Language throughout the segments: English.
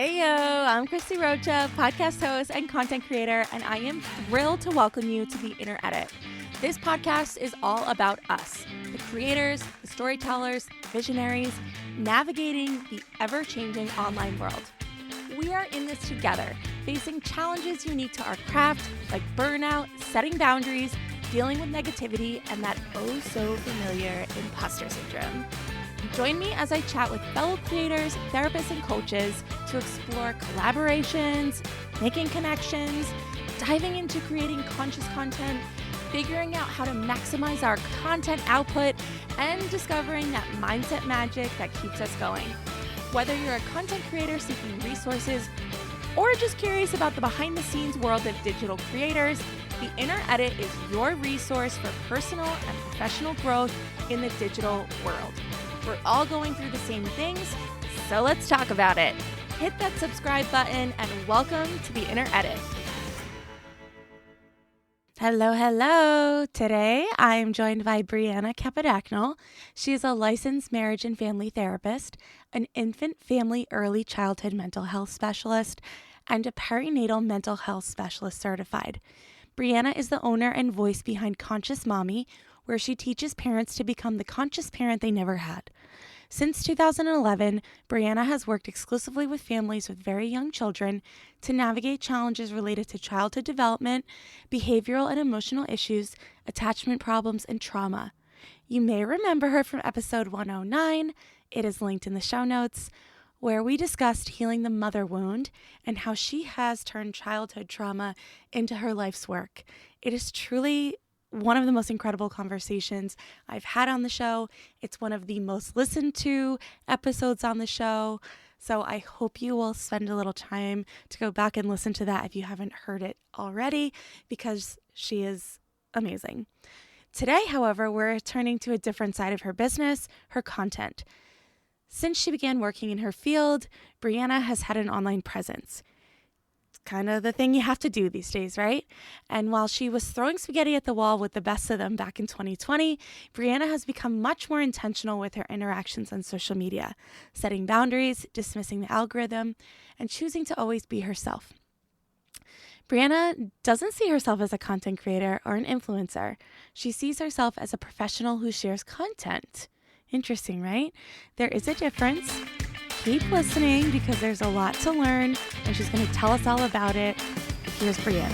Heyo, I'm Christie Rocha, podcast host and content creator, and I am thrilled to welcome you to the Inner Edit. This podcast is all about us, the creators, the storytellers, visionaries, navigating the ever-changing online world. We are in this together, facing challenges unique to our craft, like burnout, setting boundaries, dealing with negativity, and that oh-so-familiar imposter syndrome. Join me as I chat with fellow creators, therapists, and coaches to explore collaborations, making connections, diving into creating conscious content, figuring out how to maximize our content output, and discovering that mindset magic that keeps us going. Whether you're a content creator seeking resources or just curious about the behind-the-scenes world of digital creators, the Inner Edit is your resource for personal and professional growth in the digital world. We're all going through the same things, so let's talk about it. Hit that subscribe button and welcome to the Inner Edit. Hello. Today I'm joined by Bryana Kappadakunnel. She is a licensed marriage and family therapist, an infant family early childhood mental health specialist, and a perinatal mental health specialist certified. Bryana is the owner and voice behind Conscious Mommy, where she teaches parents to become the conscious parent they never had. Since 2011, Bryana has worked exclusively with families with very young children to navigate challenges related to childhood development, behavioral and emotional issues, attachment problems, and trauma. You may remember her from episode 109. It is linked in the show notes, where we discussed healing the mother wound and how she has turned childhood trauma into her life's work. It is truly one of the most incredible conversations I've had on the show. It's one of the most listened to episodes on the show. So I hope you will spend a little time to go back and listen to that if you haven't heard it already, because she is amazing. Today, however, we're turning to a different side of her business, her content. Since she began working in her field, Bryana has had an online presence. Kind of the thing you have to do these days, right? And while she was throwing spaghetti at the wall with the best of them back in 2020, Bryana has become much more intentional with her interactions on social media, setting boundaries, dismissing the algorithm, and choosing to always be herself. Bryana doesn't see herself as a content creator or an influencer. She sees herself as a professional who shares content. Interesting, right? There is a difference. Keep listening because there's a lot to learn, and she's going to tell us all about it. Here's Bryana.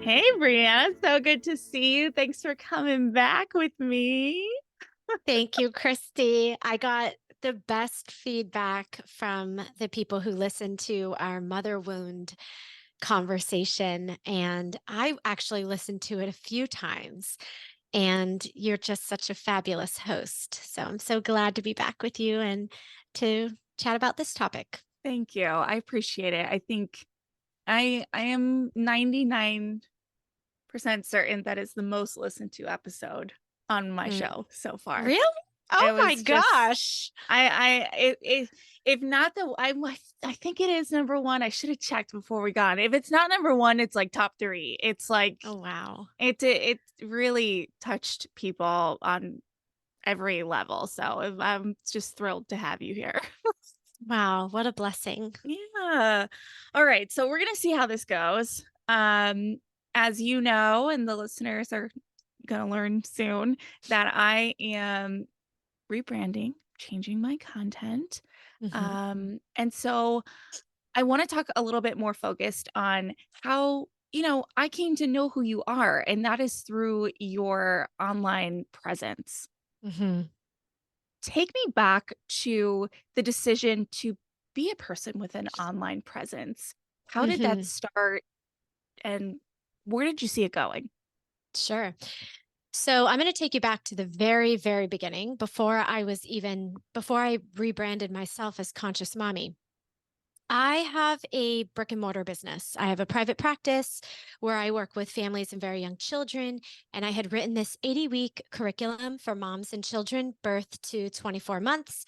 Hey, Bryana. So good to see you. Thanks for coming back with me. Thank you, Christie. I got the best feedback from the people who listened to our mother wound conversation, and I actually listened to it a few times. And you're just such a fabulous host. So I'm so glad to be back with you and to chat about this topic. Thank you. I appreciate it. I think I am 99% certain that it's the most listened to episode on my show so far. Really? Oh my gosh. If not I think it is number one. I should have checked before we got it. If it's not number one, it's like top 3. It's like, oh wow. It really touched people on every level. So I'm just thrilled to have you here. Wow, what a blessing. Yeah. All right. So we're gonna see how this goes. As you know, and the listeners are gonna learn soon, that I am rebranding, changing my content. Mm-hmm. And so I want to talk a little bit more focused on how, I came to know who you are, and that is through your online presence. Mm-hmm. Take me back to the decision to be a person with an online presence. How did that start, and where did you see it going? Sure. So I'm going to take you back to the very, very beginning before I rebranded myself as Conscious Mommy. I have a brick and mortar business. I have a private practice where I work with families and very young children. And I had written this 80-week curriculum for moms and children birth to 24 months.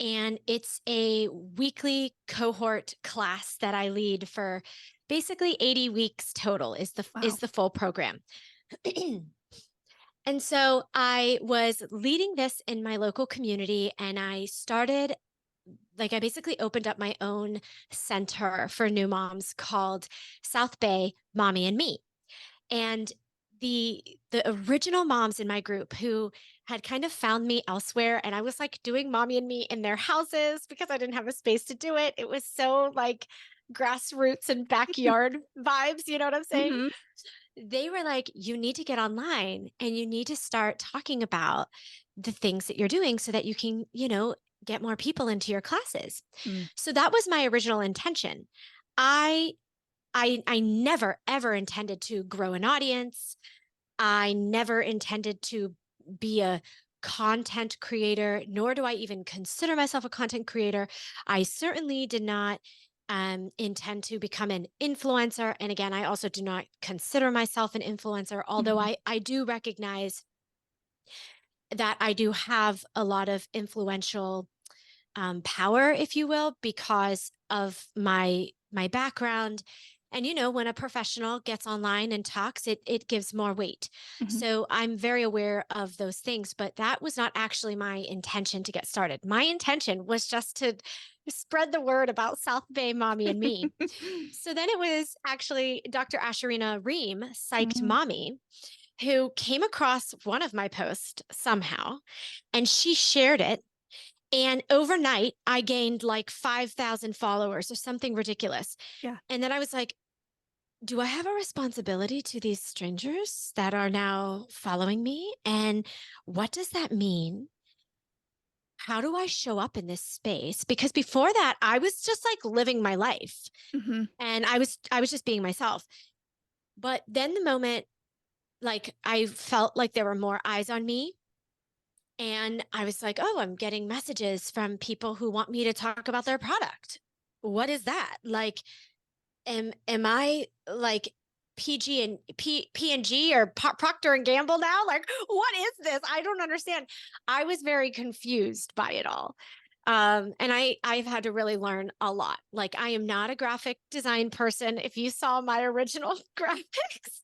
And it's a weekly cohort class that I lead for basically 80 weeks total is the full program. And so I was leading this in my local community, and I started I basically opened up my own center for new moms called South Bay Mommy and Me. And the original moms in my group who had kind of found me elsewhere, and I was like doing Mommy and Me in their houses because I didn't have a space to do it. It was so like grassroots and backyard vibes, you know what I'm saying? Mm-hmm. They were like, you need to get online and you need to start talking about the things that you're doing so that you can, get more people into your classes. Mm. So that was my original intention. I I never ever intended to grow an audience. I never intended to be a content creator, nor do I even consider myself a content creator. I certainly did not intend to become an influencer. And again, I also do not consider myself an influencer, although Mm-hmm. I do recognize that I do have a lot of influential power, if you will, because of my background. And when a professional gets online and talks, it gives more weight. Mm-hmm. So I'm very aware of those things, but that was not actually my intention to get started. My intention was just to spread the word about South Bay Mommy and Me. So then it was actually Dr. Asherina Reem, Psyched Mm. Mommy, who came across one of my posts somehow, and she shared it, and overnight, I gained like 5,000 followers or something ridiculous. Yeah. And then I was like, do I have a responsibility to these strangers that are now following me? And what does that mean? How do I show up in this space? Because before that, I was just like living my life Mm-hmm. and I was just being myself. But then the moment like I felt like there were more eyes on me, and I was like, oh, I'm getting messages from people who want me to talk about their product. What is that? Like, am I like PG and P&G or Procter and Gamble now? Like, what is this? I don't understand. I was very confused by it all. And I've had to really learn a lot. Like, I am not a graphic design person. If you saw my original graphics,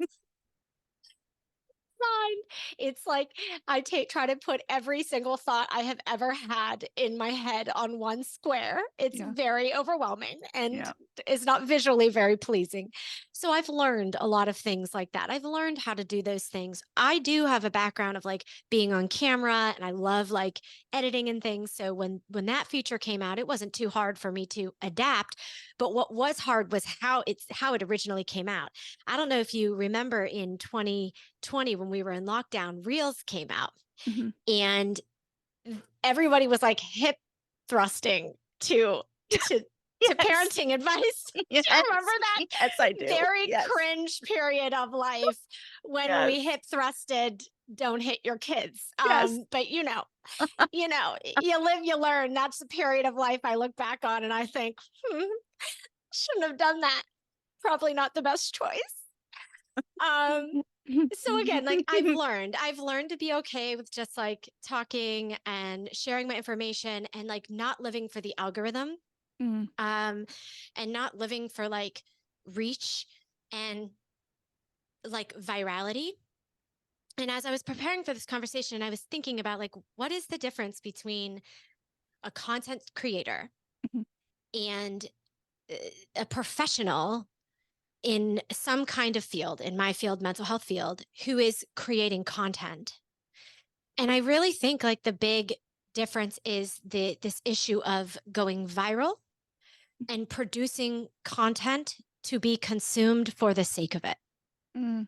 fine. It's like I try to put every single thought I have ever had in my head on one square. It's Yeah. very overwhelming and Yeah. is not visually very pleasing. So I've learned a lot of things like that. I've learned how to do those things. I do have a background of like being on camera, and I love like editing and things. So when that feature came out, it wasn't too hard for me to adapt. But what was hard was how it originally came out. I don't know if you remember in 2020 when we were in lockdown, Reels came out, Mm-hmm. and everybody was like hip thrusting to to Yes. parenting advice. Do Yes. you remember that Yes, I do. very Yes. cringe period of life when Yes. we hip thrusted, don't hit your kids? Yes. But you live, you learn. That's the period of life I look back on and I think, shouldn't have done that. Probably not the best choice. Um, so again, like I've learned to be okay with just like talking and sharing my information and like not living for the algorithm, Mm. um, and not living for like reach and like virality. And as I was preparing for this conversation, I was thinking about like, what is the difference between a content creator Mhm. and uh, a professional in some kind of field, in my field, mental health field, who is creating content? And I really think like the big difference is this issue of going viral and producing content to be consumed for the sake of it. Mm.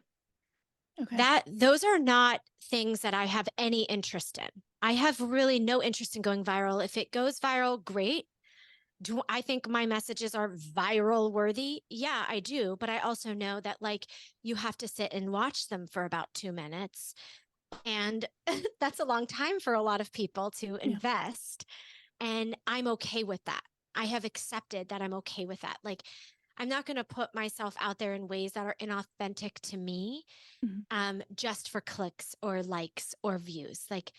Okay. That those are not things that I have any interest in. I have really no interest in going viral. If it goes viral, great. Do I think my messages are viral worthy? Yeah, I do. But I also know that like you have to sit and watch them for about 2 minutes. And that's a long time for a lot of people to Yeah. invest. And I'm okay with that. I have accepted that I'm okay with that. Like, I'm not going to put myself out there in ways that are inauthentic to me, Mhm. just for clicks or likes or views. Like,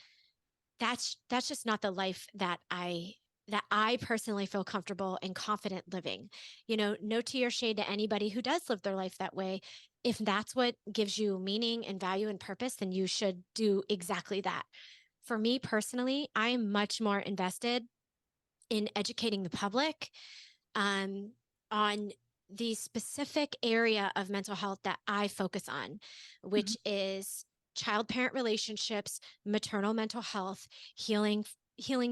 that's just not the life that I personally feel comfortable and confident living. No tea or shade to anybody who does live their life that way. If that's what gives you meaning and value and purpose, then you should do exactly that. For me personally, I'm much more invested in educating the public on the specific area of mental health that I focus on, Mhm. which is child-parent relationships, maternal mental health, healing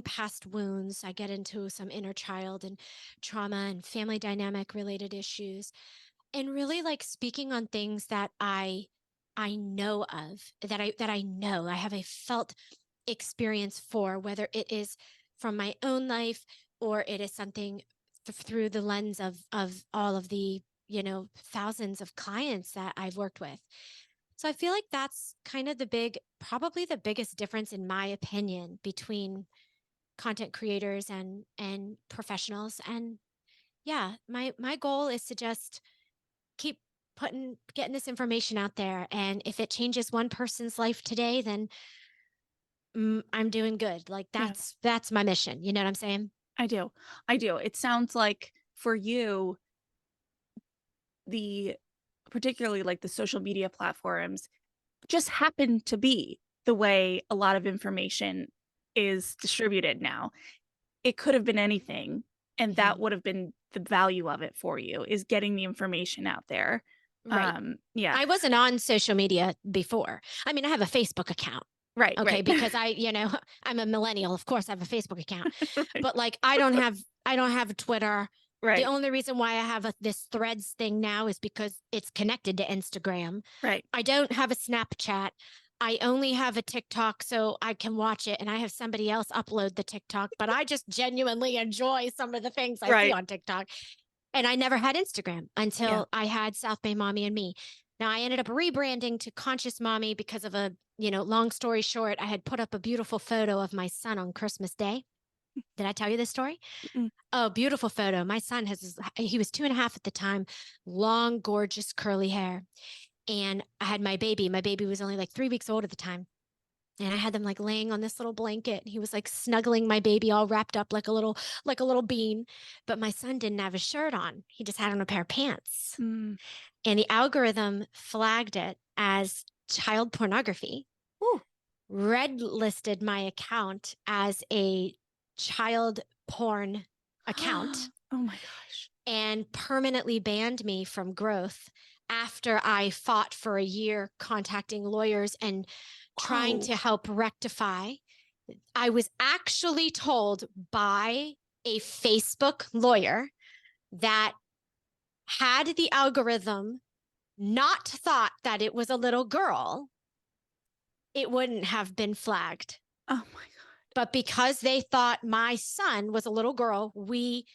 past wounds. I get into some inner child and trauma and family dynamic related issues, and really like speaking on things that I know of, that I know I have a felt experience for, whether it is from my own life or it is something through the lens of all of the, thousands of clients that I've worked with. So I feel like that's kind of probably the biggest difference in my opinion between content creators and professionals. And yeah, my goal is to just keep getting this information out there, and if it changes one person's life today, then I'm doing good. Like Yeah, that's my mission. You know what I'm saying? I do. I do. It sounds like for you, the particularly like the social media platforms just happen to be the way a lot of information is distributed now. It could have been anything, and that Mhm. would have been the value of it for you, is getting the information out there. Right. Yeah. I wasn't on social media before. I mean, I have a Facebook account. Right, Okay, right. because I'm a millennial. Of course, I have a Facebook account. Right. But like I don't have Twitter. The Right. only reason why I have this Threads thing now is because it's connected to Instagram. Right. I don't have a Snapchat. I only have a TikTok so I can watch it, and I have somebody else upload the TikTok, but I just genuinely enjoy some of the things I see Right. on TikTok. And I never had Instagram Yeah. until I had South Bay Mommy and Me. Now I ended up rebranding to Conscious Mommy because of long story short, I had put up a beautiful photo of my son on Christmas Day. Did I tell you this story? Mm. Oh, beautiful photo. My son he was 2.5 at the time, long, gorgeous, curly hair. And I had my baby. My baby was only like 3 weeks old at the time. And I had them like laying on this little blanket. He was like snuggling my baby all wrapped up like a little bean. But my son didn't have a shirt on. He just had on a pair of pants. Mm. And the algorithm flagged it as child pornography, Ooh. red listed my account as a child porn account, Oh my gosh. and permanently banned me from growth after I fought for a year contacting lawyers and trying Whoa. to help rectify. I was actually told by a Facebook lawyer that had the algorithm not thought that it was a little girl, it wouldn't have been flagged. Oh my God. But because they thought my son was a little girl, we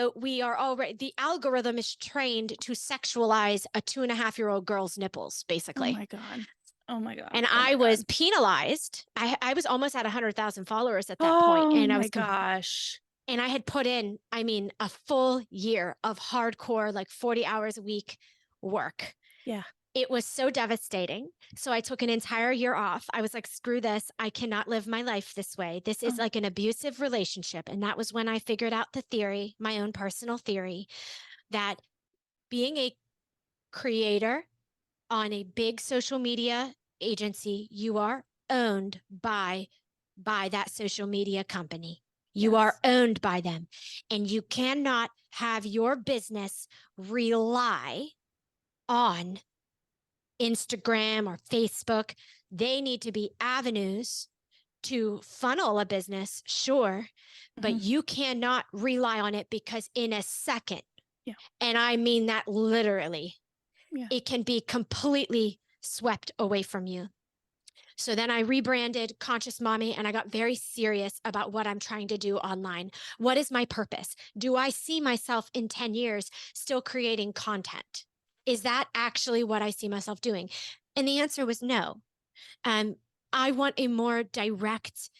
are already, the algorithm is trained to sexualize a 2.5-year-old girl's nipples, Oh basically. my God. Oh my God. And Oh my I was God. penalized. I was almost at 100,000 followers at that point, Oh and my gosh. and I had put in, I mean, a full year of hardcore, like 40 hours a week work. Yeah. It was so devastating. So I took an entire year off. I was like, screw this. I cannot live my life this way. This is Oh. like an abusive relationship. And that was when I figured out the theory, my own personal theory, that being a creator on a big social media agency, you are owned by that social media company. You are Yes. owned by them. And you cannot have your business rely on Instagram or Facebook. They need to be avenues to funnel a business, sure, but Mhm. you cannot rely on it, because in a second, Yeah. and I mean that literally, Yeah. it can be completely swept away from you. So then I rebranded Conscious Mommy, and I got very serious about what I'm trying to do online. What is my purpose? Do I see myself in 10 years still creating content? Is that actually what I see myself doing? And the answer was no. Um, I want a more direct,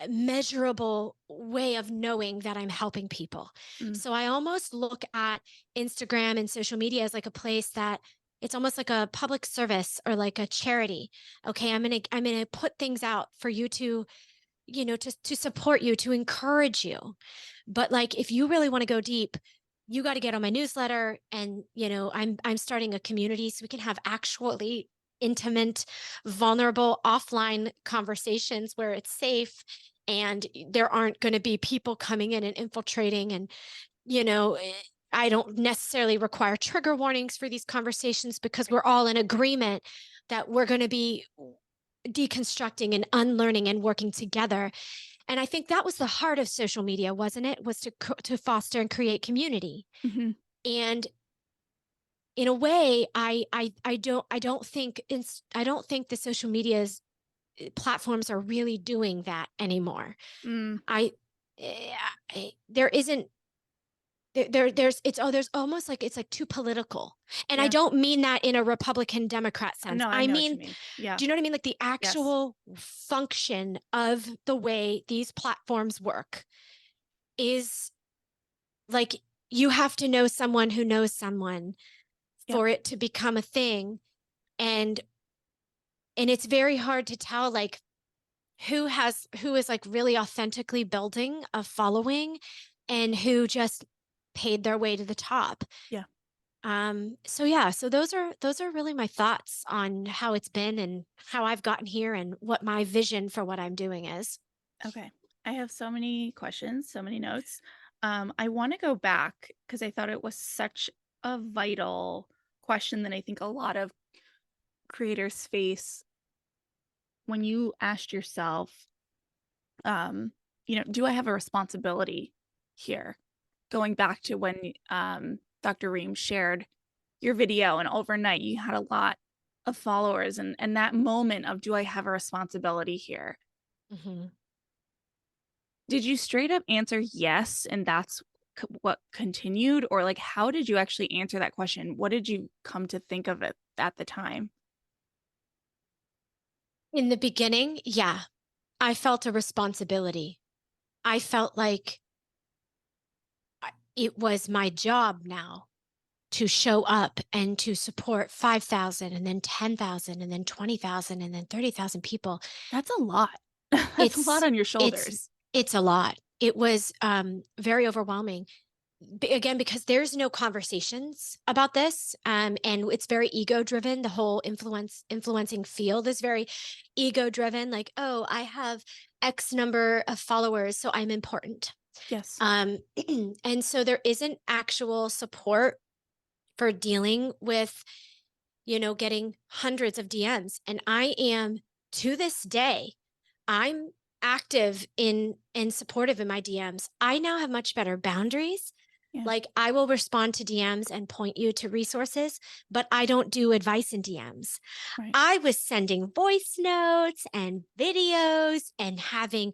measurable way of knowing that I'm helping people. Mm. So I almost look at Instagram and social media as like a place that it's almost like a public service or like a charity. Okay, I'm going to put things out for you to, to support you, to encourage you. But like if you really want to go deep, you got to get on my newsletter, and I'm starting a community so we can have actually intimate, vulnerable offline conversations where it's safe and there aren't going to be people coming in and infiltrating. And, I don't necessarily require trigger warnings for these conversations because we're all in agreement that we're going to be deconstructing and unlearning and working together. And I think that was the heart of social media, wasn't it? Was to foster and create community. Mm-hmm. And in a way, I don't think the social media's platforms are really doing that anymore. Mm. I, there isn't there's almost like it's like too political. And I Yeah. don't mean that in a Republican Democrat sense. No, I I know what you mean, mean. Yeah. do you know what I mean? Like the Yes. actual function of the way these platforms work is like you have to know someone who knows someone Yep. for it to become a thing. And it's very hard to tell like who is like really authentically building a following and who just paid their way to the top. Yeah. So yeah, so those are really my thoughts on how it's been and how I've gotten here and what my vision for what I'm doing is. Okay. I have so many questions, so many notes. I want to go back because I thought it was such a vital question that I think a lot of creators face when you asked yourself, do I have a responsibility here? Going back to when Dr. Ream shared your video and overnight you had a lot of followers and that moment of, do I have a responsibility here? Mm-hmm. Did you straight up answer yes and that's what continued, or like how did you actually answer that question? What did you come to think of it at the time? In the beginning, yeah, I felt a responsibility. I felt like it was my job now to show up and to support 5,000 and then 10,000 and then 20,000 and then 30,000 people. That's a lot. That's a lot It's on your it's shoulders. it's a lot. It was very overwhelming. Again, because there's no conversations about this, and it's very ego driven. The whole influencing field is very ego driven. Like, oh, I have X number of followers, so I'm important. Yes. Um, and so there isn't actual support for dealing with, getting hundreds of DMs. And I am, to this day, I'm active in and supportive in my DMs. I now have much better boundaries. Yeah. Like I will respond to DMs and point you to resources, but I don't do advice in DMs. Right. I was sending voice notes and videos and having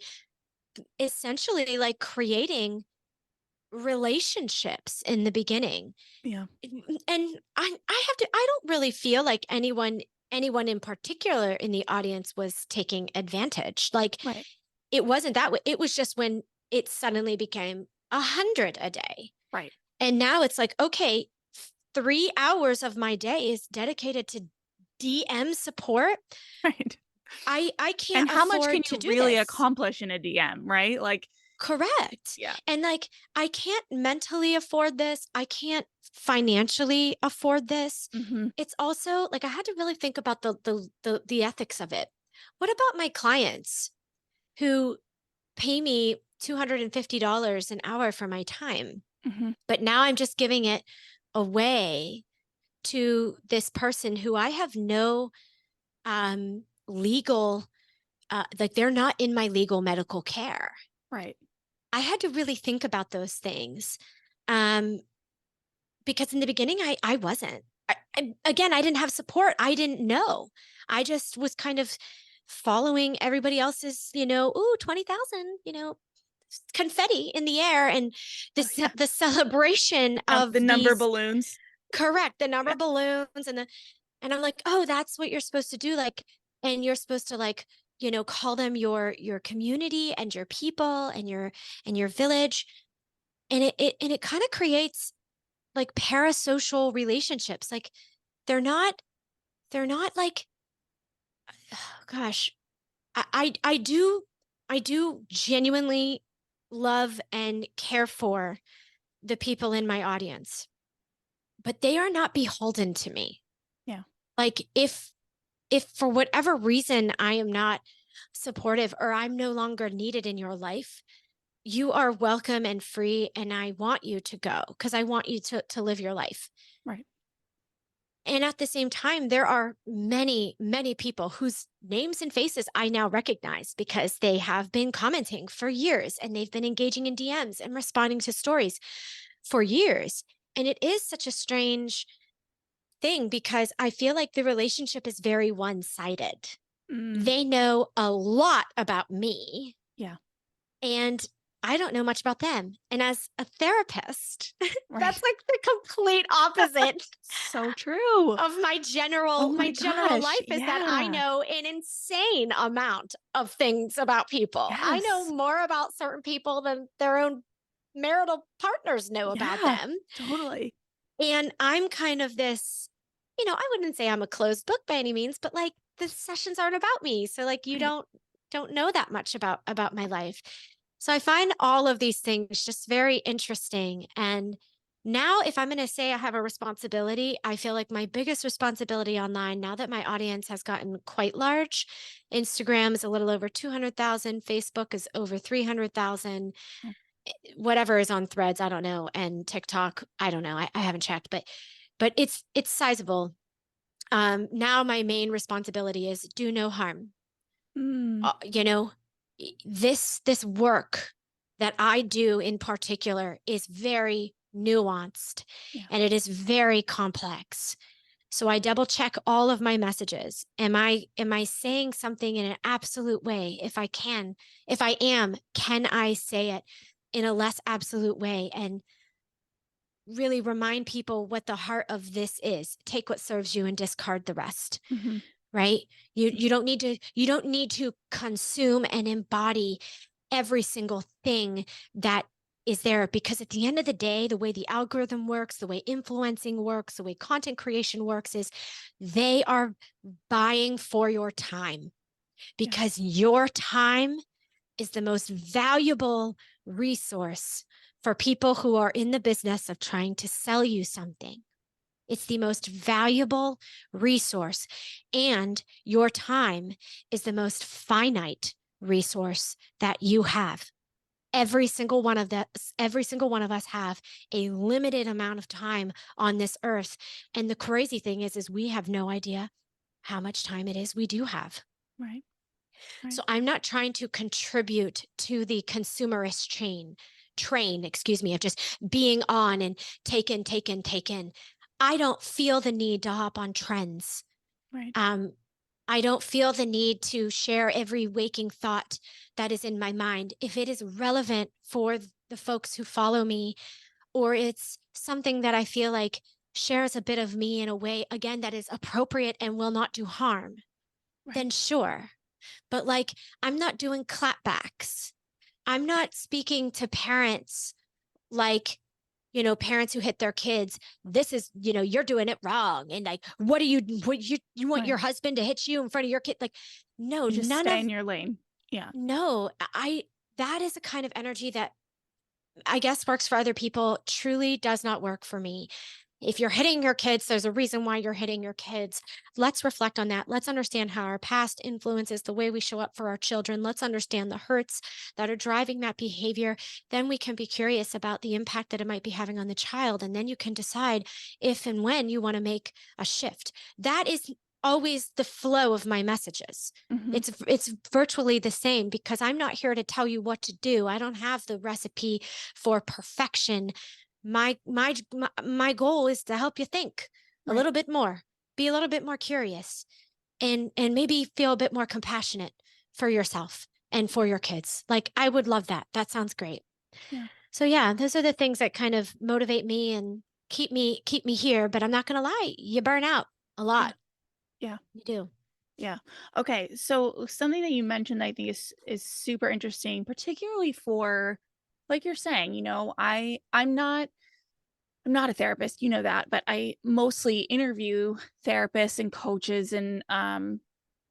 essentially like creating relationships in the beginning. Yeah. And I don't really feel like anyone in particular in the audience was taking advantage. Like Right. it wasn't that way. It was just when it suddenly became 100 a day. Right. And now it's like, okay, 3 hours of my day is dedicated to DM support. Right. I And can't how much can afford to you do really this. accomplish in a DM, right? Like, Correct. yeah. And like, I can't mentally afford this. I can't financially afford this. Mm-hmm. It's also like I had to really think about the ethics of it. What about my clients who pay me $250 an hour for my time? Mm-hmm. But now I'm just giving it away to this person who I have no legal like they're not in my legal medical care. Right. I had to really think about those things. Um, because in the beginning, I wasn't. Again, I didn't have support. I didn't know. I just was kind of following everybody else's, ooh, 20,000, confetti in the air. And Oh this, yeah. the celebration The of number these, balloons. correct, the Yeah. number balloons and I'm like, oh, that's what you're supposed to do. Like, and you're supposed to like, call them your community and your people and your village. And it kind of creates like parasocial relationships. Like they're not like, oh, gosh, I do genuinely love and care for the people in my audience, but they are not beholden to me. Yeah. Like if for whatever reason I am not supportive or I'm no longer needed in your life, you are welcome and free. And I want you to go because I want you to live your life. Right. And at the same time, there are many, many people whose names and faces I now recognize because they have been commenting for years and they've been engaging in DMs and responding to stories for years. And it is such a strange thing because I feel like the relationship is very one sided. Mm, They know a lot about me yeah. and I don't know much about them. And as a therapist, Right. that's like the complete opposite So true. of Oh my my general gosh. life is that I Yeah. know an insane amount of things about people. I know Yes. more about certain people than their own marital partners know about Yeah. them. Totally. And I'm kind of this, you know, I wouldn't say I'm a closed book by any means, but like the sessions aren't about me. So like you Right. don't know that much about my life. So I find all of these things just very interesting. And now if I'm going to say I have a responsibility, I feel like my biggest responsibility online now that my audience has gotten quite large, Instagram is a little over 200,000, Facebook is over 300,000, Oh, whatever is on Threads, I don't know, and TikTok, I don't know, I haven't checked, but it's sizable. Now my main responsibility is do no harm. mm, You know, this work that I do in particular is very nuanced yeah. and it is very complex. So I double check all of my messages. Am I saying something in an absolute way? If I can, if I am, can I say it in a less absolute way and really remind people what the heart of this is? Take what serves you and discard the rest, Hmm. right? You don't need to consume and embody every single thing that is there because at the end of the day, the way the algorithm works, the way influencing works, the way content creation works is they are buying for your time Yeah. because your time is the most valuable resource for people who are in the business of trying to sell you something. It's the most valuable resource. And your time is the most finite resource that you have. Every single one of us have a limited amount of time on this earth. And the crazy thing is we have no idea how much time it is we do have. Right. Right. So I'm not trying to contribute to the consumerist train, excuse me, of just being on and taken. I don't feel the need to hop on trends. Right. Um, I don't feel the need to share every waking thought that is in my mind. If it is relevant for the folks who follow me, or it's something that I feel like shares a bit of me in a way, again, that is appropriate and will not do harm, Right. then sure. But like, I'm not doing clapbacks. I'm not speaking to parents like, parents who hit their kids. This is, you're doing it wrong. And like, what you want your Right. husband to hit you in front of your kid? Like, no, And just none stay of, in your lane. Yeah. no, that is a kind of energy that I guess works for other people truly does not work for me. If you're hitting your kids, there's a reason why you're hitting your kids. Let's reflect on that. Let's understand how our past influences the way we show up for our children. Let's understand the hurts that are driving that behavior. Then we can be curious about the impact that it might be having on the child. And then you can decide if and when you want to make a shift. That is always the flow of my messages. Hmm. It's virtually the same because I'm not here to tell you what to do. I don't have the recipe for perfection. My goal is to help you think a Right. little bit more, be a little bit more curious, and maybe feel a bit more compassionate for yourself and for your kids. Like I would love that. That sounds great. Yeah. So yeah, those are the things that kind of motivate me and keep me here, but I'm not going to lie, you burn out a Yeah. lot. Yeah. You do. Yeah. Okay. So something that you mentioned I think is super interesting, particularly for like you're saying, I'm not a therapist, you know that, but I mostly interview therapists and coaches and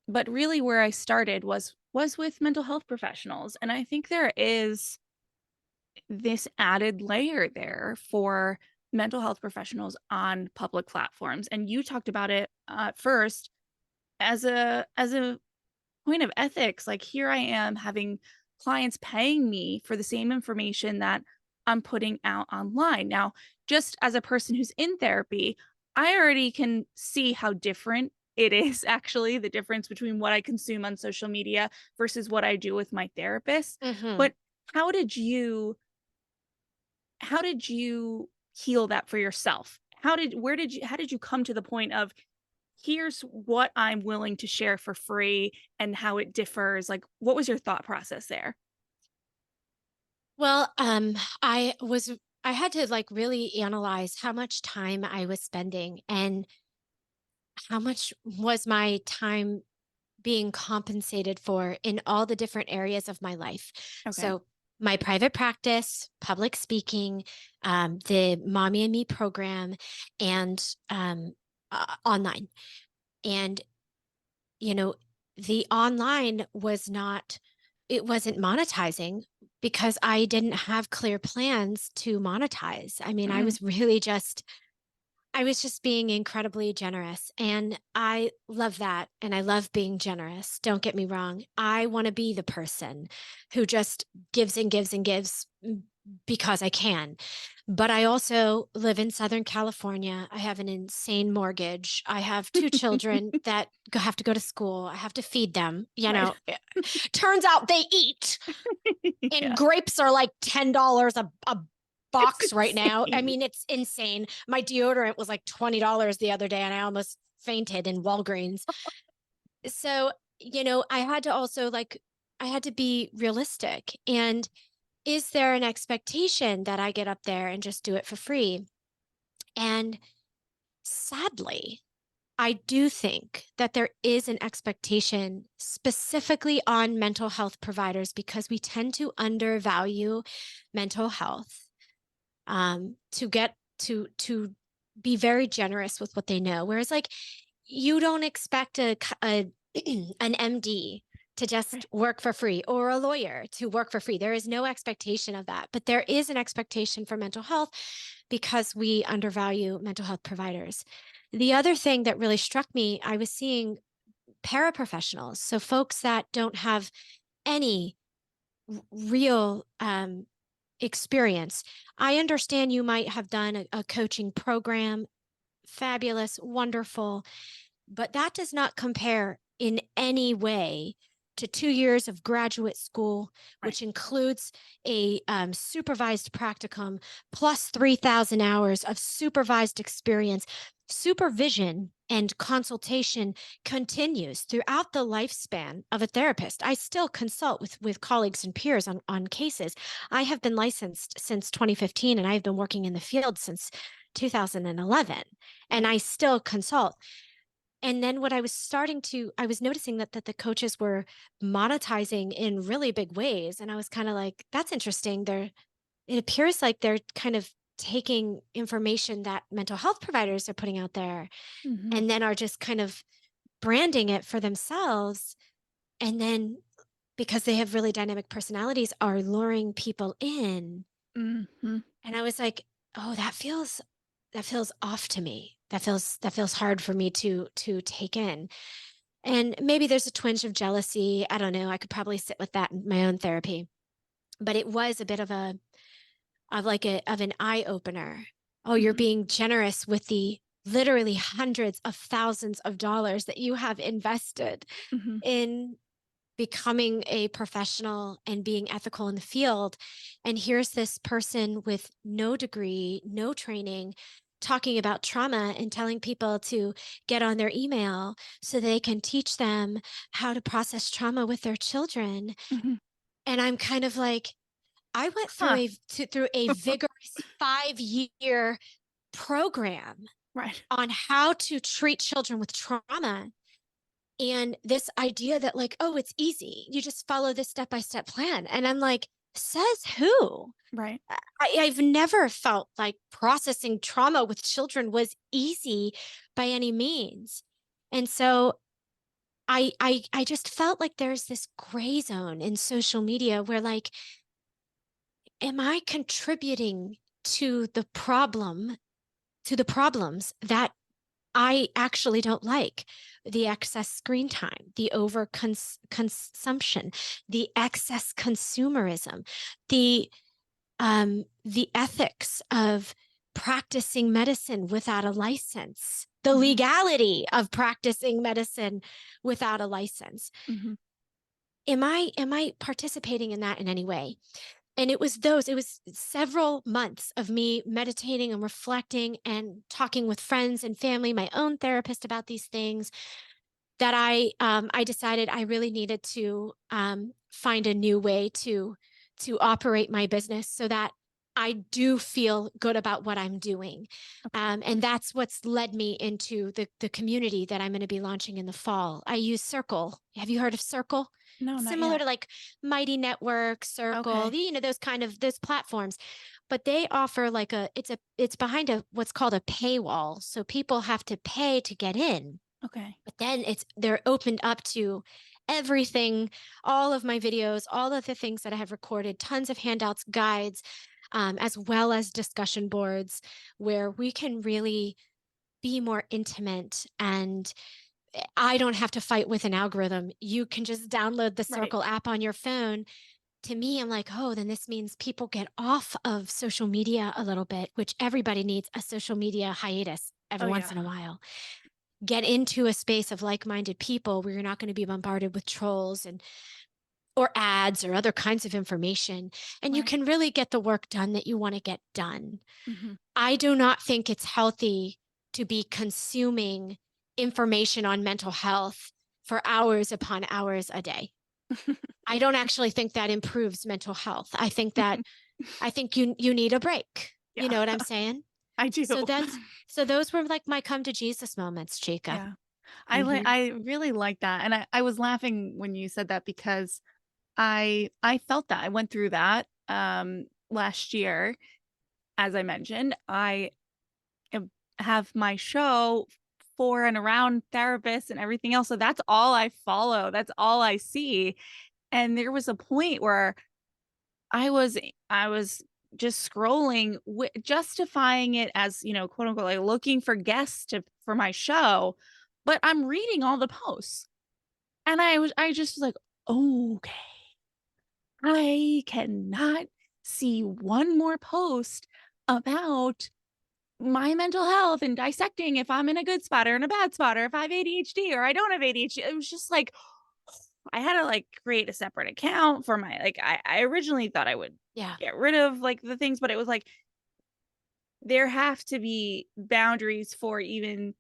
but really where I started was with mental health professionals. And I think there is this added layer there for mental health professionals on public platforms. And you talked about it first as a point of ethics. Like, here I am having clients paying me for the same information that I'm putting out online. Now, just as a person who's in therapy, I already can see how different it is actually, the difference between what I consume on social media versus what I do with my therapist. Hmm. But how did you how did you heal that for yourself? How did you come to the point of, here's what I'm willing to share for free and how it differs? Like, what was your thought process there? Well, I had to like really analyze how much time I was spending and how much was my time being compensated for in all the different areas of my life. Okay. So, my private practice, public speaking, the Mommy and Me program, and online. And, you know, the online was not, it wasn't monetizing because I didn't have clear plans to monetize. I mean, Mm, I was just being incredibly generous. And I love that. And I love being generous. Don't get me wrong. I want to be the person who just gives and gives and gives because I can. But I also live in Southern California. I have an insane mortgage. I have two children that have to go to school. I have to feed them. right. Turns out they eat. And Yeah. grapes are like $10 a It's box right now. I insane. mean, it's insane. My deodorant was like $20 the other day and I almost fainted in Walgreens. So, I had to also I had to be realistic. And is there an expectation that I get up there and just do it for free? And sadly, I do think that there is an expectation specifically on mental health providers because we tend to undervalue mental health, to get to be very generous with what they know. Whereas, like, you don't expect an MD to just Right. work for free or a lawyer to work for free. There is no expectation of that, but there is an expectation for mental health because we undervalue mental health providers. The other thing that really struck me, I was seeing paraprofessionals, so folks that don't have any real experience. I understand you might have done a coaching program, fabulous, wonderful, but that does not compare in any way to 2 years of graduate school, Right. which includes a supervised practicum plus 3,000 hours of supervised experience. Supervision and consultation continues throughout the lifespan of a therapist. I still consult with colleagues and peers on cases. I have been licensed since 2015 and I've been working in the field since 2011, and Right. I still consult. And then what I was noticing that the coaches were monetizing in really big ways. And I was kind of like, that's interesting. It appears like they're kind of taking information that mental health providers are putting out there Hmm. and then are just kind of branding it for themselves. And then because they have really dynamic personalities, are luring people in. Hmm. And I was like, oh, that feels off to me. That feels hard for me to take in. And maybe there's a twinge of jealousy. I don't know. I could probably sit with that in my own therapy. But it was a bit of an eye opener. Oh, you're Hmm. being generous with the literally hundreds of thousands of dollars that you have invested Hmm. in becoming a professional and being ethical in the field. And here's this person with no degree, no training, talking about trauma and telling people to get on their email so they can teach them how to process trauma with their children. Hmm. And I'm kind of like, I went Huh. through a vigorous 5 year program Right. on how to treat children with trauma. And this idea that, like, oh, it's easy. You just follow this step by step plan. And I'm like, says who? Right. I've never felt like processing trauma with children was easy by any means. And so I just felt like there's this gray zone in social media where, like, am I contributing to the problems that I actually don't like the excess screen time, the over consumption, the excess consumerism, the ethics of practicing medicine without a license, the Mhm. legality of practicing medicine without a license. Mhm. Am I participating in that in any way? And it was several months of me meditating and reflecting and talking with friends and family, my own therapist about these things, that I decided I really needed to find a new way to operate my business so that I do feel good about what I'm doing. Okay. And that's what's led me into the community that I'm going to be launching in the fall. I use Circle. Have you heard of Circle? No, not Similar yet. to like Mighty Network, Circle, Okay. those platforms. But they offer like it's behind a what's called a paywall. So people have to pay to get in, Okay. but then they're opened up to everything, all of my videos, all of the things that I have recorded, tons of handouts, guides, as well as discussion boards where we can really be more intimate. And I don't have to fight with an algorithm. You can just download the Right. Circle app on your phone. To me, I'm like, oh, then this means people get off of social media a little bit, which everybody needs a social media hiatus Oh every once yeah. in a while. Get into a space of like-minded people where you're not going to be bombarded with trolls and or ads or other kinds of information, and you Right. can really get the work done that you want to get done. Mhm. I do not think it's healthy to be consuming information on mental health for hours upon hours a day. I don't actually think that improves mental health. I think you need a break. You Yeah, know what I'm saying? I do. So those were like my come to Jesus moments, Chica. Yeah. Hmm. I really like that, and I was laughing when you said that because I felt that. I went through that, last year. As I mentioned, I am have my show for and around therapists and everything else, so that's all I follow, that's all I see, and there was a point where I was just scrolling, justifying it as, quote unquote, like looking for guests for my show, but I'm reading all the posts, and I just was like, okay, I cannot see one more post about my mental health and dissecting if I'm in a good spot or in a bad spot or if I have ADHD or I don't have ADHD. It was just like I had to like create a separate account for my like I originally thought I would Yeah. get rid of like the things, but it was like there have to be boundaries for even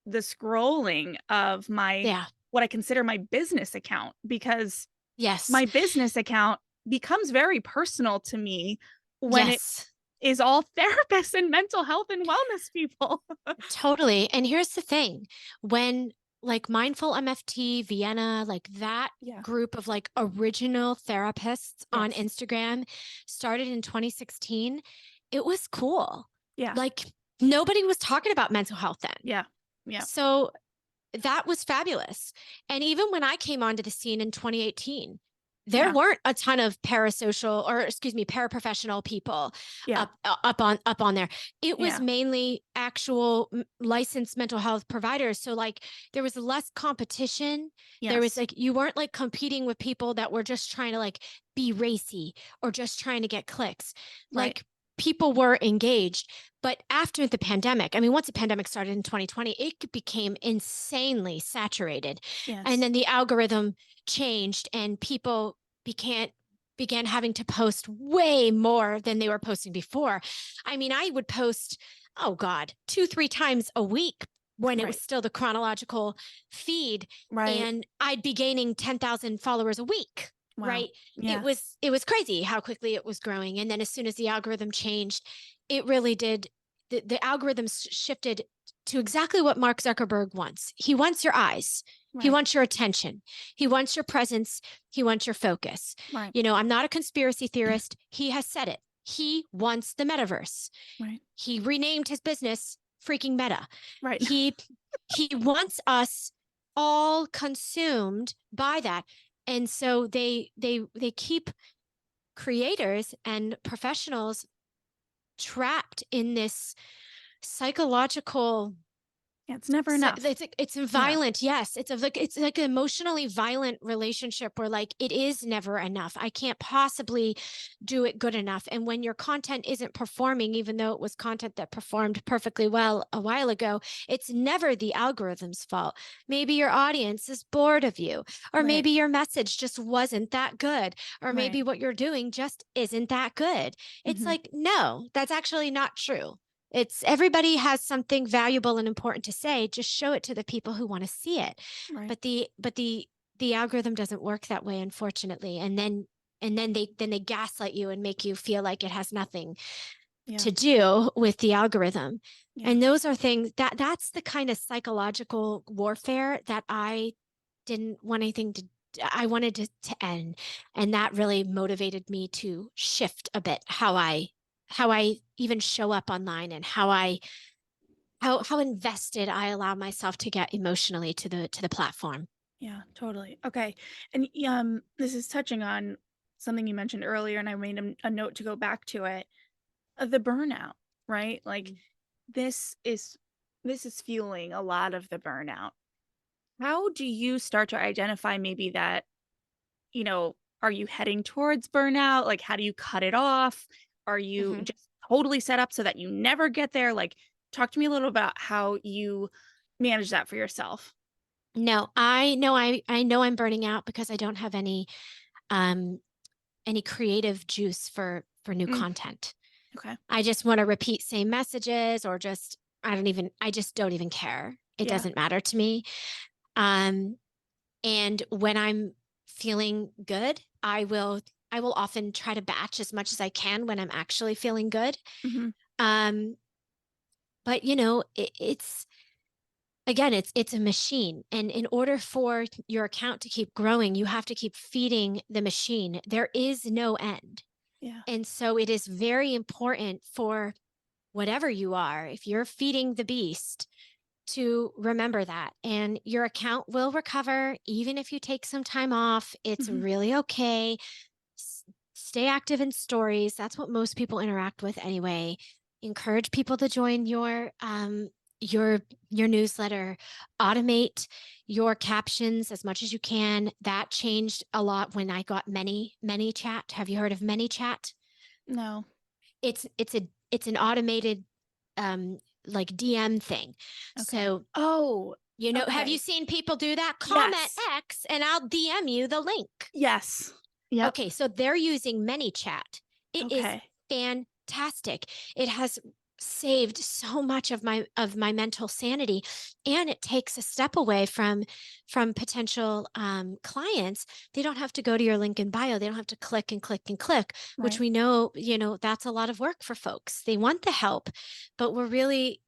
the scrolling of my Yeah. what I consider my business account because Yes. my business account becomes very personal to me when it Yes. is all therapists and mental health and wellness people. Totally. And here's the thing, when like Mindful MFT, Vienna, like that Yeah. group of like original therapists on Yes. Instagram started in 2016, it was cool. Yeah. Like nobody was talking about mental health then. Yeah. Yeah. So that was fabulous. And even when I came onto the scene in 2018, there Yeah. weren't a ton of parasocial or excuse me, paraprofessional people Yeah. up on there. It was Yeah. mainly actual licensed mental health providers. So like there was less competition. There was Yes. like you weren't like competing with people that were just trying to like be racy or just trying to get clicks. Right. Like people were engaged. But after the pandemic, I mean, once the pandemic started in 2020, it became insanely saturated. And Yes. then the algorithm changed and people began having to post way more than they were posting before. I mean, I would post, oh God, 2, 3 times a week when it was Right. still the chronological feed, Right. and I'd be gaining 10,000 followers a week. Wow. Right. It Yeah. was it was crazy how quickly it was growing. And then as soon as the algorithm changed, it really did the algorithm shifted to exactly what Mark Zuckerberg wants. He wants your eyes. He Right. wants your attention. He wants your presence. He wants your focus. Right. I'm not a conspiracy theorist. He has said it. He wants the metaverse. Right. He renamed his business freaking Meta. Right. He he wants us all consumed by that. And so they keep creators and professionals trapped in this psychological Yeah, it's never So enough. it's a Yeah. violent, yes. It's like an emotionally violent relationship where like it is never enough. I can't possibly do it good enough. And when your content isn't performing, even though it was content that performed perfectly well a while ago, it's never the algorithm's fault. Maybe your audience is bored of you, or Right. maybe your message just wasn't that good, or Right. maybe what you're doing just isn't that good. It's Hmm. like, no, that's actually not true. It's everybody has something valuable and important to say. Just show it to the people who want to see it. Right. But the algorithm doesn't work that way, unfortunately. And then they gaslight you and make you feel like it has nothing Yeah. to do with the algorithm. Yeah. And those are things that's the kind of psychological warfare that I didn't want anything to I wanted to end. And that really motivated me to shift a bit how I even show up online and how invested I allow myself to get emotionally to the platform. Yeah, totally. Okay. And this is touching on something you mentioned earlier, and I made a note to go back to it. The burnout, right? Like Mm. this is this is fueling a lot of the burnout. How do you start to identify maybe that, are you heading towards burnout? Like, how do you cut it off? Are you Mhm. just totally set up so that you never get there? Like, talk to me a little about how you manage that for yourself. No, I know I'm burning out because I don't have um any creative juice for new Mm, content. okay. I just want to repeat same messages or just I just don't even care. It Yeah. doesn't matter to me. Um and when I'm feeling good, I will often try to batch as much as I can when I'm actually feeling good. Hmm. Um but it's again, it's a machine, and in order for your account to keep growing, you have to keep feeding the machine. There is no end. Yeah. And so it is very important for whatever you are, if you're feeding the beast, to remember that. And your account will recover even if you take some time off. It's Hmm. really okay. Stay active in stories. That's what most people interact with anyway. Encourage people to join your newsletter. Automate your captions as much as you can. That changed a lot when I got many chat. Have you heard of many chat? No. It's an automated like DM thing. Okay. So Oh, have you okay. seen people do that? Comment Yes. X and I'll DM you the link. Yes. Yep. Okay, so they're using ManyChat. It is Okay. fantastic. It has saved so much of my mental sanity, and it takes a step away from potential clients. They don't have to go to your link in bio. They don't have to click and click and click, which Right. we know, that's a lot of work for folks. They want the help, but we're really,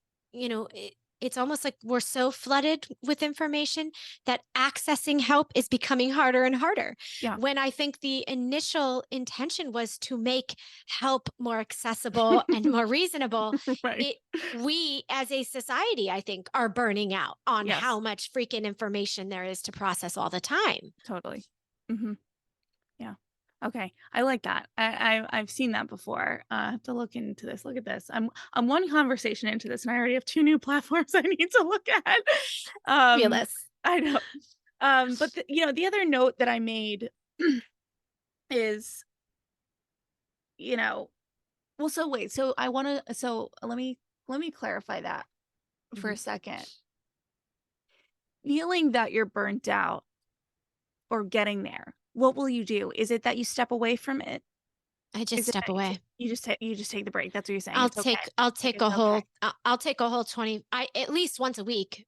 it's almost like we're so flooded with information that accessing help is becoming harder and harder, Yeah. when I think the initial intention was to make help more accessible and more reasonable. Right. It We as a society, I think, are burning out on how Yes. much freaking information there is to process all the time. Totally. Hmm. Yeah. Okay. I like that. I've seen that before. I have to look into this. Look at this. I'm one conversation into this, and I already have two new platforms I need to look at. Um, Fabulous. I know. But the other note that I made is, you know, well, so wait. So I want to. So let me clarify that for a Mhm. second. Feeling that you're burnt out or getting there, what will you do? Is it that you step away from it? I just Is it step that away. you just take the break? That's what you're saying. It's okay. I'll Like, take it's a okay. whole I'll take a whole 20, I at least once a week,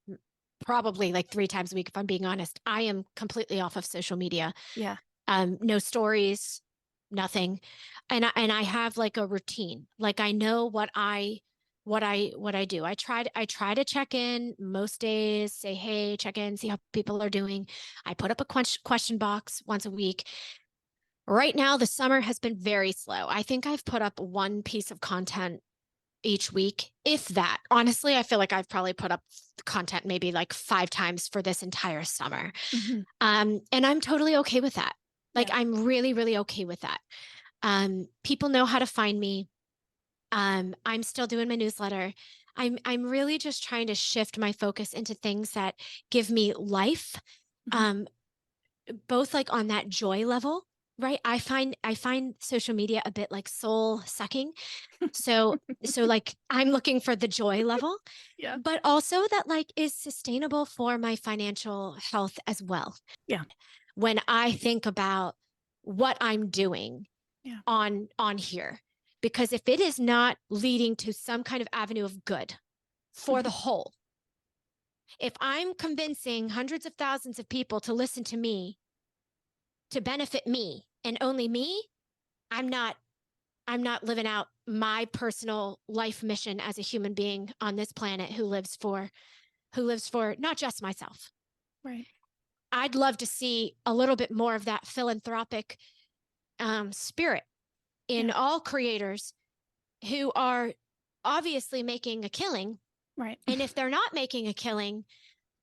probably like 3 times a week if I'm being honest. I am completely off of social media. Yeah. No stories, nothing. And I have like a routine. Like I know what I do. I try to check in most days, say hey, check in, see how people are doing. I put up a question box once a week. Right now the summer has been very slow. I think I've put up one piece of content each week, if that. Honestly, I feel like I've probably put up content maybe like 5 times for this entire summer. Hmm. And I'm totally okay with that. Like Yeah. I'm really, really okay with that. People know how to find me. I'm still doing my newsletter. I'm really just trying to shift my focus into things that give me life, Mhm. um, both like on that joy level, right? I find social media a bit like soul sucking. So like I'm looking for the joy level, Yeah. but also that like is sustainable for my financial health as well. Yeah. When I think about what I'm doing Yeah. on here, because if it is not leading to some kind of avenue of good for the Mhm. whole, if I'm convincing hundreds of thousands of people to listen to me to benefit me and only me, I'm not I'm not living out my personal life mission as a human being on this planet who lives for not just myself. Right. I'd love to see a little bit more of that philanthropic spirit in Yeah. all creators who are obviously making a killing. Right. And if they're not making a killing,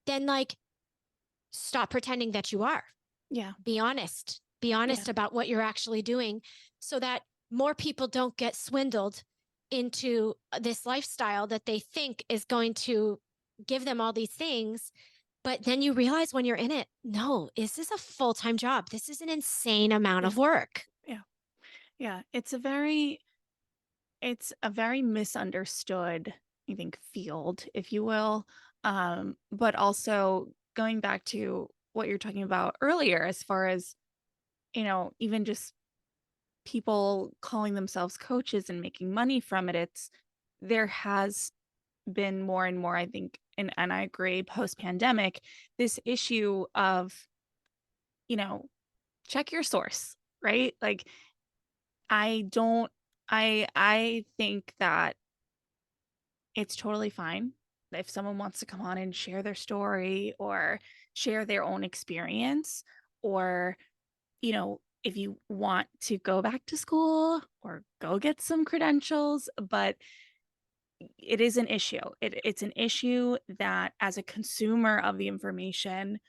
then like stop pretending that you are. Yeah. Be honest. Be Yeah. honest about what you're actually doing so that more people don't get swindled into this lifestyle that they think is going to give them all these things. But then you realize when you're in it, no, is this a full time job? This is an insane amount Yeah. of work. Yeah. Yeah. It's a very misunderstood, I think, field, if you will. But also going back to what you're talking about earlier, as far as, even just people calling themselves coaches and making money from it, there has been more and more, I think, and I agree, post pandemic, this issue of, you know, check your source, right? Like, I don't, I think that it's totally fine if someone wants to come on and share their story or share their own experience, or, if you want to go back to school or go get some credentials. But it is an issue. It's an issue that, as a consumer of the information,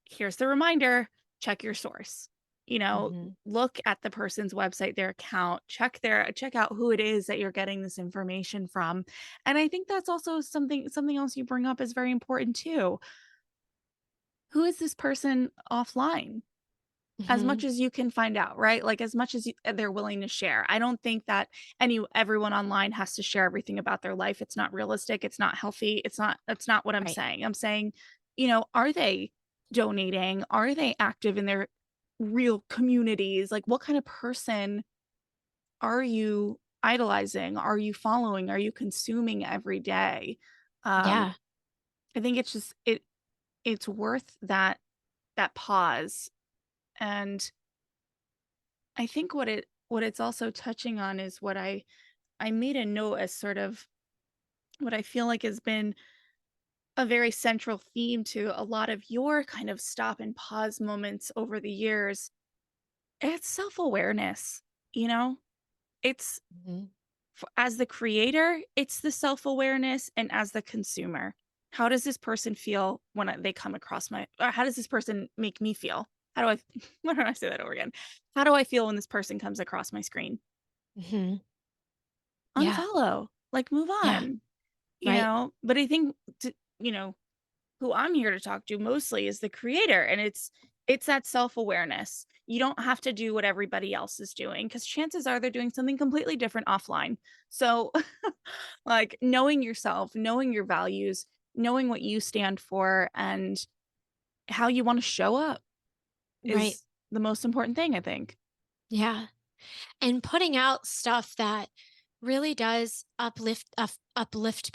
here's the reminder: check your source. Mm-hmm. Look at the person's website, their account, check out who it is that you're getting this information from. And I think that's also something else you bring up is very important too. Who is this person offline? As Mm-hmm. much as you can find out, right? Like, as much as they're willing to share. I don't think that everyone online has to share everything about their life. It's not realistic. It's not healthy. That's not what I'm Right. saying. I'm saying, are they donating? Are they active in their real communities? Like, what kind of person are you idolizing? Are you following? Are you consuming every day? Um, Yeah. I think it's worth that pause. And I think what it's also touching on is what I made a note as sort of what I feel like has been a very central theme to a lot of your kind of stop and pause moments over the years. It's self-awareness, you know? It's Mm-hmm. as the creator, it's the self-awareness, and as the consumer, how does this person feel when they come across my, or how does this person make me feel? How do I why don't I say that over again? How do I feel when this person comes across my screen? Mm-hmm. Yeah. Unfollow, like, move Yeah. on, Right. but I think, who I'm here to talk to mostly is the creator, and it's that self-awareness. You don't have to do what everybody else is doing, because chances are they're doing something completely different offline. So, like, knowing yourself, knowing your values, knowing what you stand for, and how you want to show up Right. is the most important thing, I think. Yeah. And putting out stuff that really does uplift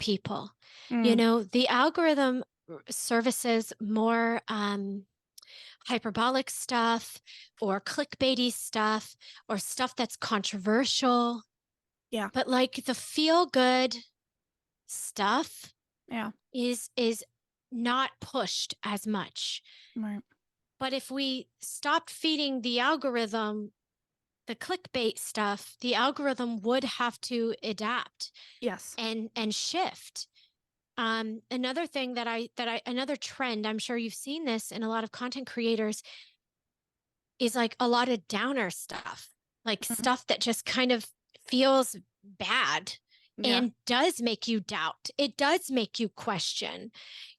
people. Mm, The algorithm services more hyperbolic stuff or clickbaity stuff or stuff that's controversial, yeah, but like the feel good stuff yeah, is not pushed as much. right, But if we stopped feeding the algorithm the clickbait stuff, the algorithm would have to adapt yes, and shift. Another thing another trend, I'm sure you've seen this in a lot of content creators, is like a lot of downer stuff, like mm, stuff that just kind of feels bad. Yeah. and does make you doubt. It does make you question.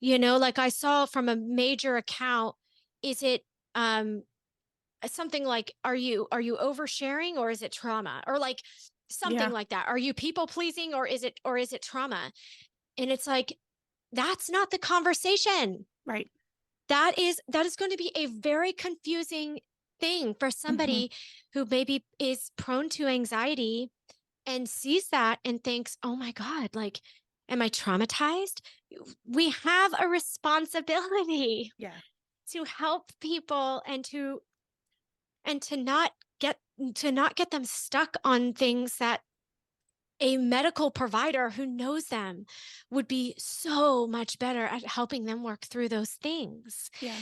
Like I saw from a major account, is it something like, are you oversharing, or is it trauma? Or like something Yeah. like that. Are you people pleasing, or is it trauma? And it's like, that's not the conversation. Right. That is going to be a very confusing thing for Hmm. somebody who maybe is prone to anxiety and sees that and thinks, oh my God, like, am I traumatized? We have a responsibility Yeah. to help people and get to not get them stuck on things that a medical provider who knows them would be so much better at helping them work through those things. Yeah.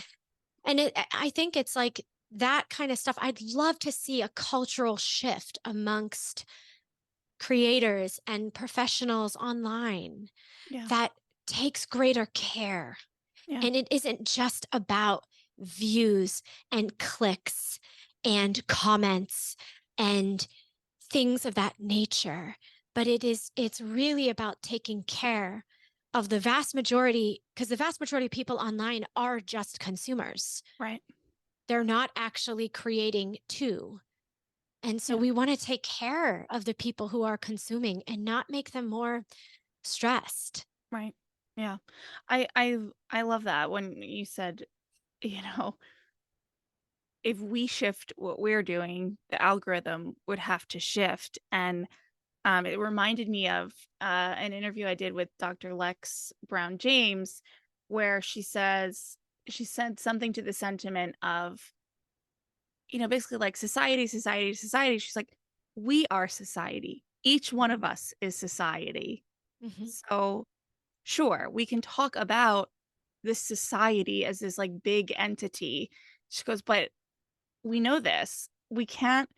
And I think it's like that kind of stuff. I'd love to see a cultural shift amongst creators and professionals online Yeah. that takes greater care. Yeah. And it isn't just about views and clicks and comments and things of that nature, but it's really about taking care of the vast majority, because the vast majority of people online are just consumers. Right. They're not actually creating too. And so Yeah. we want to take care of the people who are consuming and not make them more stressed. Right. Yeah. I love that when you said, you know, if we shift what we're doing, the algorithm would have to shift. And it reminded me of an interview I did with Dr. Lex Brown James, where she said something to the sentiment of, basically like society, society, society. She's like, we are society. Each one of us is society. Mm-hmm. So sure, we can talk about this society as this like big entity. She goes, but we know this. We can't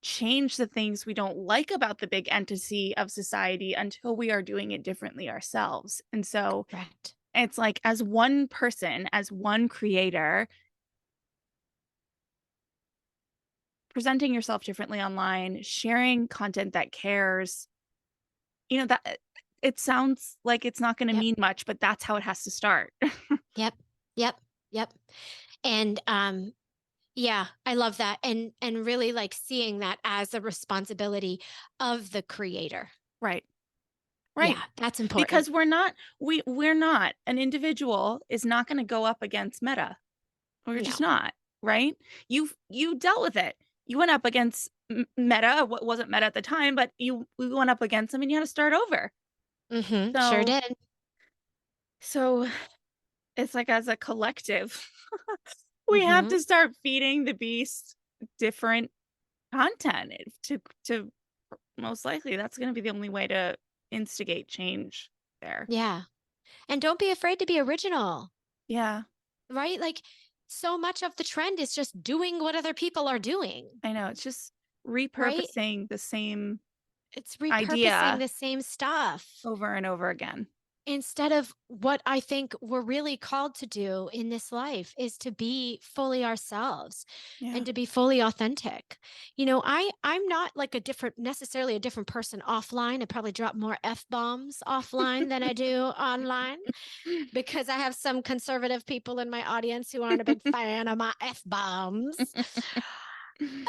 change the things we don't like about the big entity of society until we are doing it differently ourselves. And so Correct. it's like, as one person, as one creator, presenting yourself differently online, sharing content that cares, that it sounds like it's not going to Yep. mean much, but that's how it has to start. Yep. Yep. Yep. And yeah, I love that. And really like seeing that as a responsibility of the creator. Right. Yeah, Right. that's important. Because we're not an individual is not going to go up against Meta. We're just No. not, right? You dealt with it. You went up against Meta. What wasn't Meta at the time, but we went up against them, and you had to start over. Mm-hmm. Sure So did. so it's like, as a collective, we have Mm-hmm. to start feeding the beast different content to most likely that's going to be the only way to instigate change there. Yeah. And don't be afraid to be original, Yeah, right? Like so much of the trend is just doing what other people are doing, I know. It's just right? repurposing the same It's repurposing idea the same stuff, over and over again. instead of what I think we're really called to do in this life is to be fully ourselves Yeah. and to be fully authentic. I'm not like necessarily a different person offline. I probably drop more F bombs offline than I do online, because I have some conservative people in my audience who aren't a big fan of my F bombs.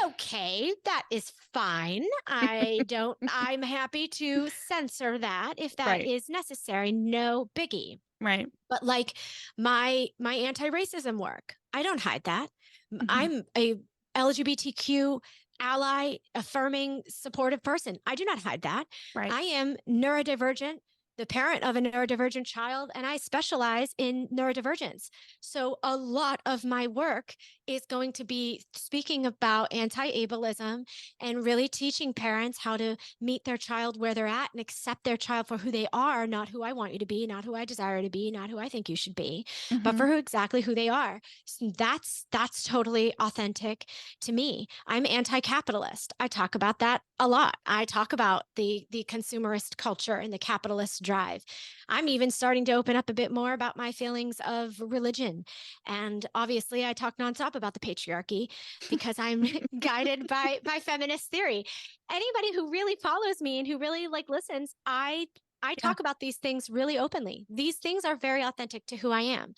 Okay, that is fine. I'm happy to censor that if that Right. is necessary. No biggie. Right. But like my anti-racism work, I don't hide that. Mhm. I'm a LGBTQ ally, affirming, supportive person. I do not hide that. Right. I am neurodivergent, the parent of a neurodivergent child, and I specialize in neurodivergence. So a lot of my work is going to be speaking about anti-ableism and really teaching parents how to meet their child where they're at and accept their child for who they are, not who I want you to be, not who I desire to be, not who I think you should be, but Mhm. for exactly who they are. So that's totally authentic to me. I'm anti-capitalist. I talk about that a lot. I talk about the consumerist culture and the capitalist drive. I'm even starting to open up a bit more about my feelings of religion. And obviously, I talk nonstop about the patriarchy because I'm guided by feminist theory. Anybody who really follows me and who really like listens, I Yeah. talk about these things really openly. These things are very authentic to who I am.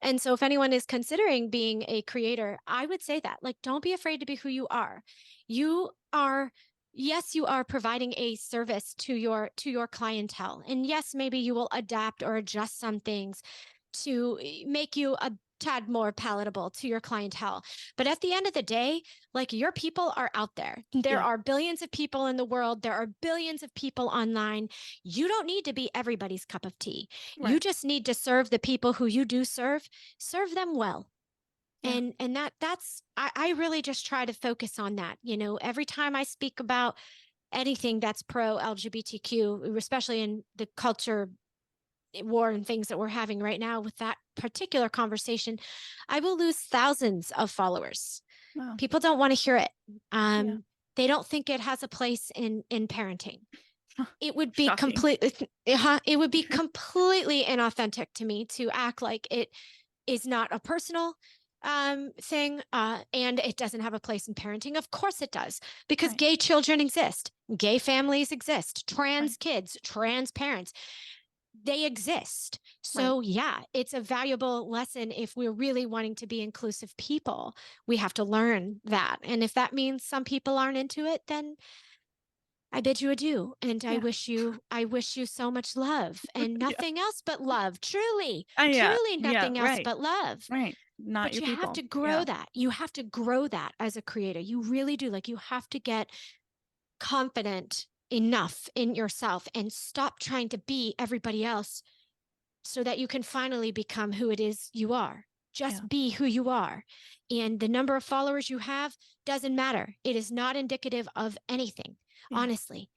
And so if anyone is considering being a creator, I would say that, like, don't be afraid to be who you are. You are, yes, you are providing a service to your clientele. And yes, maybe you will adapt or adjust some things to make you a tad more palatable to your clientele. But at the end of the day, like, your people are out there. There Yeah. are billions of people in the world. There are billions of people online. You don't need to be everybody's cup of tea. You Right. just need to serve the people who you do serve them well. Yeah. And I really just try to focus on that. You know, every time I speak about anything that's pro LGBTQ, especially in the culture war and things that we're having right now with that particular conversation, I will lose thousands of followers. Wow. People don't want to hear it. Yeah. They don't think it has a place in parenting. It would be Shocking. completely it would be completely inauthentic to me to act like it is not a personal thing, and it doesn't have a place in parenting. Of course it does, because Right. gay children exist, gay families exist, Right. trans kids, trans parents, they exist. Right. So yeah, it's a valuable lesson. If we're really wanting to be inclusive people, we have to learn that. And if that means some people aren't into it, then I bid you adieu. And Yeah. I wish you so much love and Yeah. nothing else but love. Truly, Yeah. truly Yeah. nothing else Right. but love. Right. Not But your you have people. to grow Yeah. that. You have to grow that as a creator. You really do. Like, you have to get confident enough in yourself and stop trying to be everybody else so that you can finally become who it is you are. Yeah. Just be who you are. And the number of followers you have doesn't matter. It is not indicative of anything, Yeah. honestly.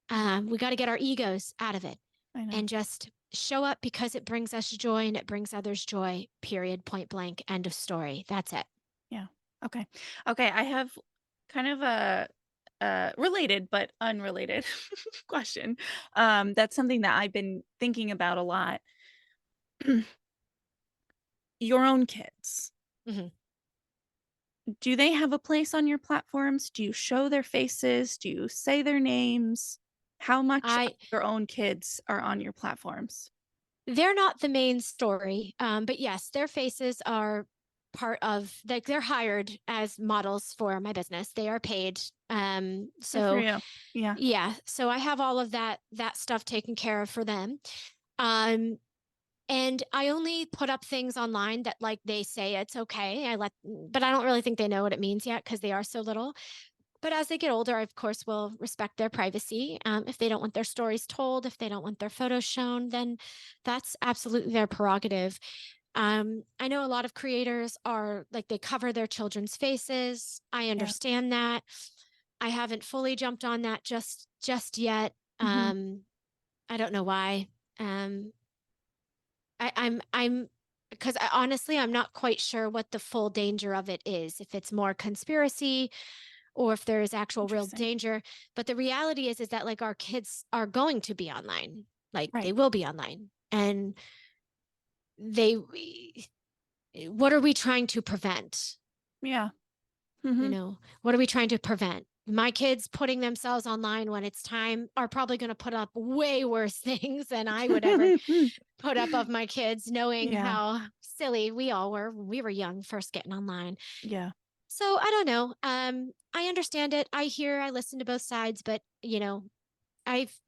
We got to get our egos out of it I know. and just show up because it brings us joy and it brings others joy, period, point blank, end of story. That's it. Yeah. Okay. Okay. I have kind of a related but unrelated question. That's something that I've been thinking about a lot. Your own kids. Mm-hmm. Do they have a place on your platforms? Do you show their faces? Do you say their names? How much of I your own kids are on your platforms? They're not the main story, but yes, their faces are part of, like, they're hired as models for my business. They are paid. Good for So you. Yeah. yeah, so I have all of that stuff taken care of for them. Um, and I only put up things online that, like, they say it's okay. But I don't really think they know what it means yet because they are so little. But as they get older, I, of course, will respect their privacy. If they don't want their stories told, if they don't want their photos shown, then that's absolutely their prerogative. I know a lot of creators are like, they cover their children's faces. I Yeah. understand that. I haven't fully jumped on that just yet. Hmm. I don't know why. Um, I'm because honestly, I'm not quite sure what the full danger of it is. If it's more conspiracy or if there is actual real Interesting. danger. But the reality is that, like, our kids are going to be online. Like, Right. they will be online. And they what are we trying to prevent? Yeah. You Hmm. know, what are we trying to prevent? My kids putting themselves online when it's time are probably going to put up way worse things than I would ever put up of my kids, knowing Yeah. how silly we all were when we were young, first getting online. Yeah. So I don't know. I understand it. I listen to both sides, but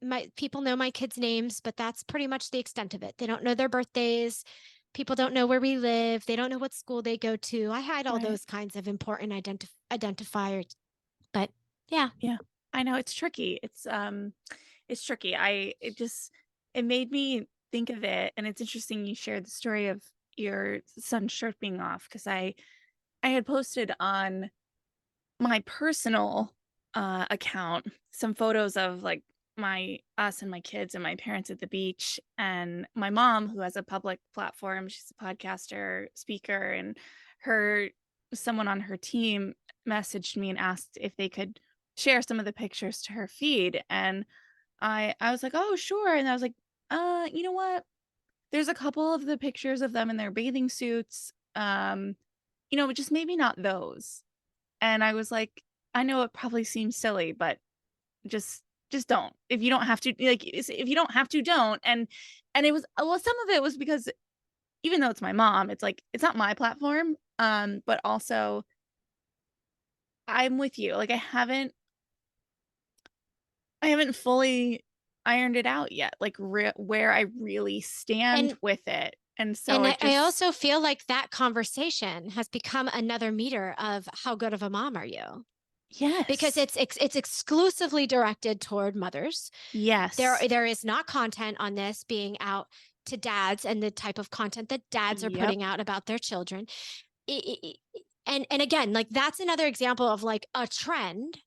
my people know my kids' names, but that's pretty much the extent of it. They don't know their birthdays. People don't know where we live. They don't know what school they go to. I hide all Right. those kinds of important identifiers. But yeah. Yeah. I know it's tricky. It made me think of it, and it's interesting you shared the story of your son's shirt being off because I had posted on my personal account some photos of like my us and my kids and my parents at the beach, and my mom, who has a public platform, she's a podcaster, speaker, and her someone on her team messaged me and asked if they could share some of the pictures to her feed, and I was like, oh sure, and I was like, You know what? There's a couple of the pictures of them in their bathing suits, just maybe not those. And I was like, I know it probably seems silly, but just don't. If you don't have to, like, if you don't have to, don't. And it was, well, some of it was because even though it's my mom, it's like it's not my platform. But also I'm with you. Like I haven't fully ironed it out yet, like where I really stand And with it. And so and I I just also feel like that conversation has become another meter of how good of a mom are you? Because yes. it's exclusively directed toward mothers. Yes. There is not content on this being out to dads and the type of content that dads are Yep. putting out about their children. And again, like that's another example of like a trend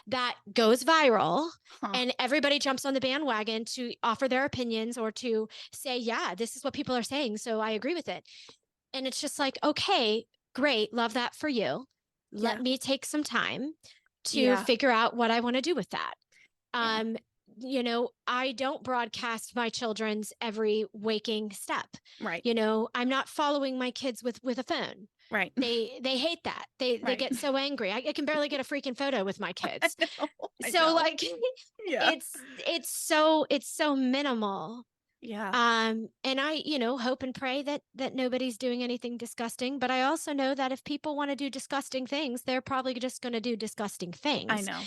that goes viral Huh. and everybody jumps on the bandwagon to offer their opinions or to say, yeah, this is what people are saying, so I agree with it. And it's just like, okay, great, love that for you. Let Yeah. me take some time to Yeah. figure out what I want to do with that. Yeah. um I don't broadcast my children's every waking step. Right. I'm not following my kids with a phone. Right. They hate that. They Right. get so angry. I can barely get a freaking photo with my I kids. know. I So know. like Yeah. it's so minimal. Yeah. And I, hope and pray that nobody's doing anything disgusting, but I also know that if people want to do disgusting things, they're probably just going to do disgusting I things. know.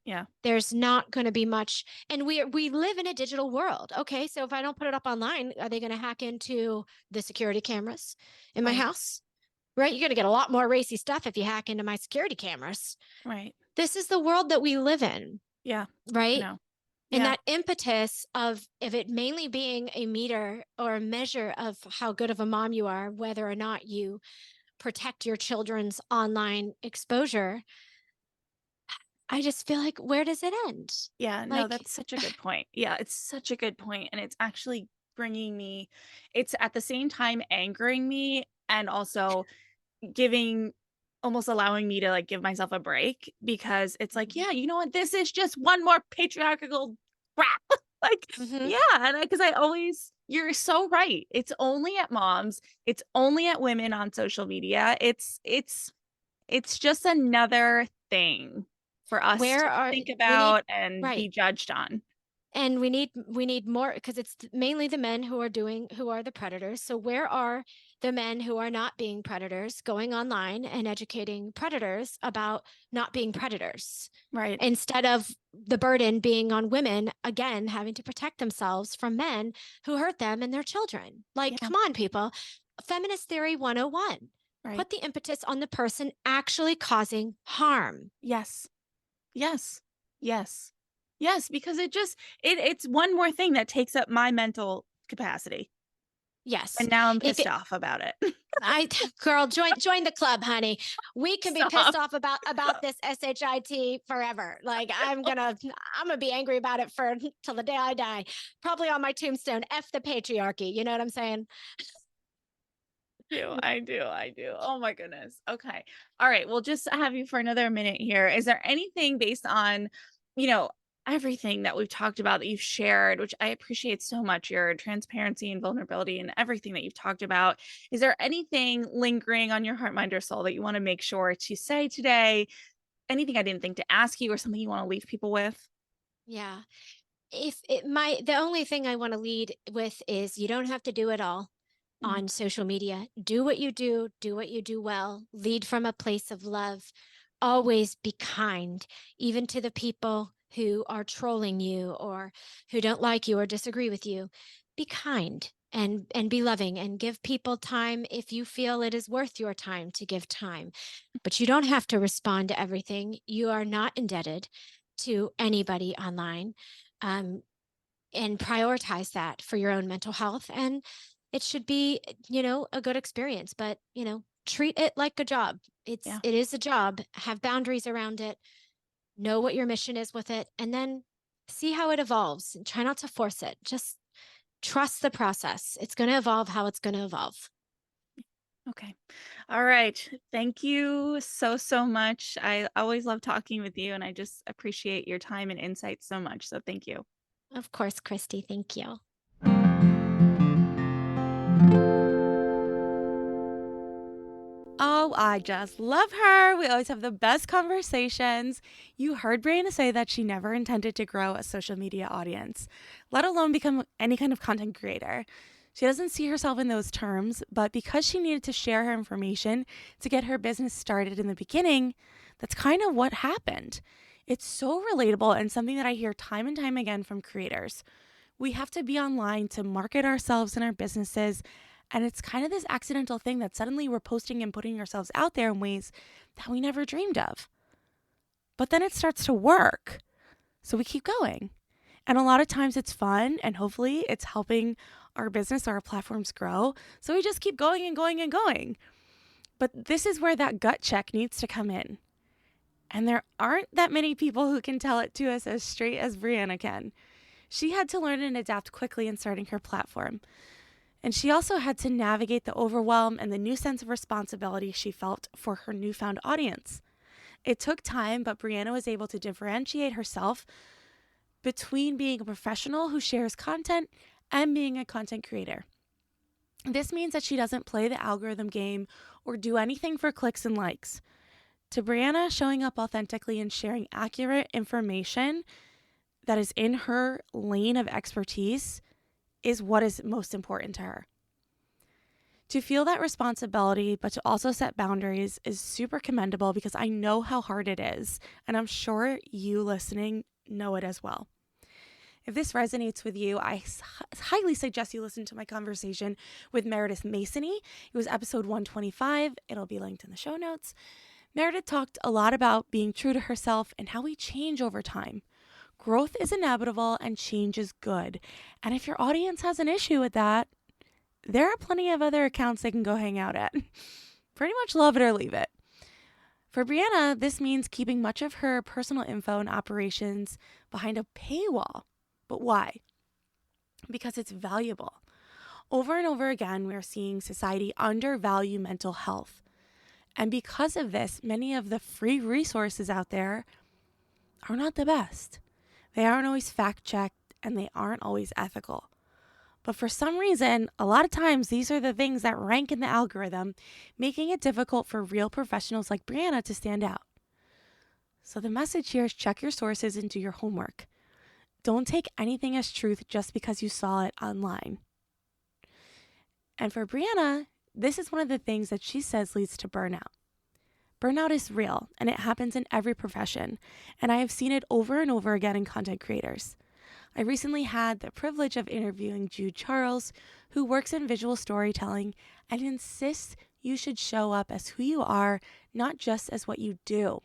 Yeah. There's not going to be much, and we live in a digital world. Okay, so if I don't put it up online, are they going to hack into the security cameras in my Right. house? Right? You're going to get a lot more racy stuff if you hack into my security cameras. Right. This is the world that we live in, Yeah. I right? know. And Yeah. that impetus of it mainly being a meter or a measure of how good of a mom you are, whether or not you protect your children's online exposure, I just feel like, where does it end? Yeah, no, Like, that's such a good point. Yeah, it's such a good point, and it's actually bringing me it's at the same time angering me and also giving almost allowing me to, like, give myself a break because it's like, mhm, "Yeah, you know what? This is just one more patriarchal crap." Like, mhm. yeah, and because I always you're so right. It's only at moms, it's only at women on social media. It's just another thing for us Where to are think we need about and right. be judged on. And we need more because it's mainly the men who are the predators. So where are the men who are not being predators going online and educating predators about not being predators, Right. instead of the burden being on women again having to protect themselves from men who hurt them and their children? Like, Yeah. come on, people. Feminist theory 101. Right. Put the impetus on the person actually causing harm. Yes. Yes. Yes. Yes, because it's one more thing that takes up my mental capacity, Yes. and now I'm If pissed it, off about it. I girl, join the club, honey. We can be pissed Stop. off about this shit forever. Like I'm gonna be angry about it for till the day I die. Probably on my tombstone. F the patriarchy. You know what I'm saying? I do. Oh my goodness. Okay. All right. Well, just to have you for another minute here. Is there anything based on, you know, everything that we've talked about that you've shared, which I appreciate so much, your transparency and vulnerability and everything that you've talked about. Is there anything lingering on your heart, mind, or soul that you want to make sure to say today? Anything I didn't think to ask you or something you want to leave people with? Yeah. If it my The only thing I want to lead with is you don't have to do it all Mm, on social media. Do what you do well, lead from a place of love. Always be kind, even to the people who are trolling you or who don't like you or disagree with you. Be kind and be loving and give people time if you feel it is worth your time to give time. But you don't have to respond to everything. You are not indebted to anybody online. Um, and prioritize that for your own mental health. And it should be, a good experience, but, treat it like a job. yeah. It is a job. Have boundaries around it. Know what your mission is with it, and then see how it evolves. And try not to force it. Just trust the process. It's going to evolve how it's going to evolve. Okay. All right. Thank you so, so much. I always love talking with you, and I just appreciate your time and insight so much. So thank you. Of course, Christy. Thank you. Oh, I just love her. We always have the best conversations. You heard Bryana say that she never intended to grow a social media audience, let alone become any kind of content creator. She doesn't see herself in those terms, but because she needed to share her information to get her business started in the beginning, that's kind of what happened. It's so relatable and something that I hear time and time again from creators. We have to be online to market ourselves and our businesses. And it's kind of this accidental thing that suddenly we're posting and putting ourselves out there in ways that we never dreamed of. But then it starts to work. So we keep going. And a lot of times it's fun and hopefully it's helping our business or our platforms grow. So we just keep going and going and going. But this is where that gut check needs to come in. And there aren't that many people who can tell it to us as straight as Bryana can. She had to learn and adapt quickly in starting her platform. And she also had to navigate the overwhelm and the new sense of responsibility she felt for her newfound audience. It took time, but Bryana was able to differentiate herself between being a professional who shares content and being a content creator. This means that she doesn't play the algorithm game or do anything for clicks and likes. To Bryana, showing up authentically and sharing accurate information that is in her lane of expertise is what is most important to her. To feel that responsibility, but to also set boundaries is super commendable because I know how hard it is, and I'm sure you listening know it as well. If this resonates with you, I highly suggest you listen to my conversation with Meredith Masony. It was episode 125. It'll be linked in the show notes. Meredith talked a lot about being true to herself and how we change over time. Growth is inevitable and change is good. And if your audience has an issue with that, there are plenty of other accounts they can go hang out at. Pretty much love it or leave it. For Bryana, this means keeping much of her personal info and operations behind a paywall. But why? Because it's valuable. Over and over again, we're seeing society undervalue mental health. And because of this, many of the free resources out there are not the best. They aren't always fact-checked and they aren't always ethical. But for some reason, a lot of times these are the things that rank in the algorithm, making it difficult for real professionals like Bryana to stand out. So the message here is check your sources and do your homework. Don't take anything as truth just because you saw it online. And for Bryana, this is one of the things that she says leads to burnout. Burnout is real, and it happens in every profession, and I have seen it over and over again in content creators. I recently had the privilege of interviewing Jude Charles, who works in visual storytelling and insists you should show up as who you are, not just as what you do.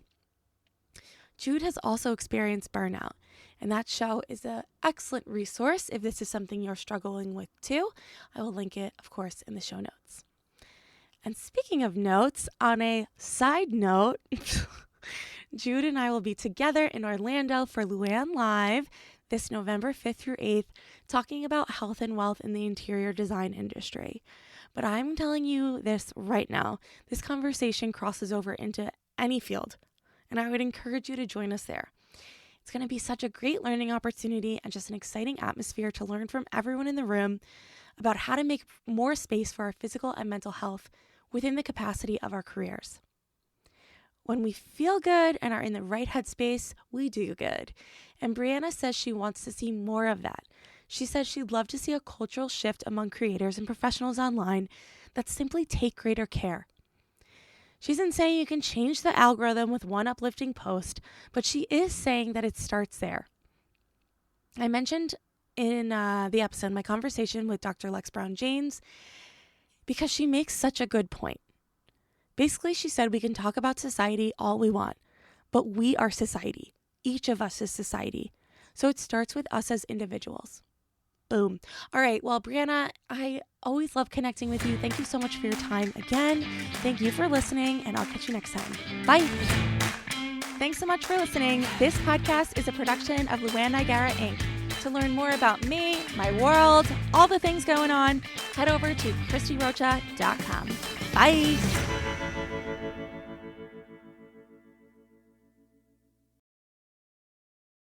Jude has also experienced burnout, and that show is an excellent resource if this is something you're struggling with too. I will link it, of course, in the show notes. And speaking of notes, on a side note, Jude and I will be together in Orlando for Luann Live this November 5th through 8th, talking about health and wealth in the interior design industry. But I'm telling you this right now, this conversation crosses over into any field, and I would encourage you to join us there. It's going to be such a great learning opportunity and just an exciting atmosphere to learn from everyone in the room about how to make more space for our physical and mental health within the capacity of our careers. When we feel good and are in the right headspace, we do good. And Bryana says she wants to see more of that. She says she'd love to see a cultural shift among creators and professionals online that simply take greater care. She isn't saying you can change the algorithm with one uplifting post, but she is saying that it starts there. I mentioned in the episode my conversation with Dr. Lex Brown-James because she makes such a good point. Basically, she said we can talk about society all we want, but we are society. Each of us is society. So it starts with us as individuals. Boom. All right. Well, Bryana, I always love connecting with you. Thank you so much for your time again. Thank you for listening, and I'll catch you next time. Bye. Thanks so much for listening. This podcast is a production of Luann Nigara, Inc. To learn more about me, my world, all the things going on, head over to ChristieRocha.com. Bye.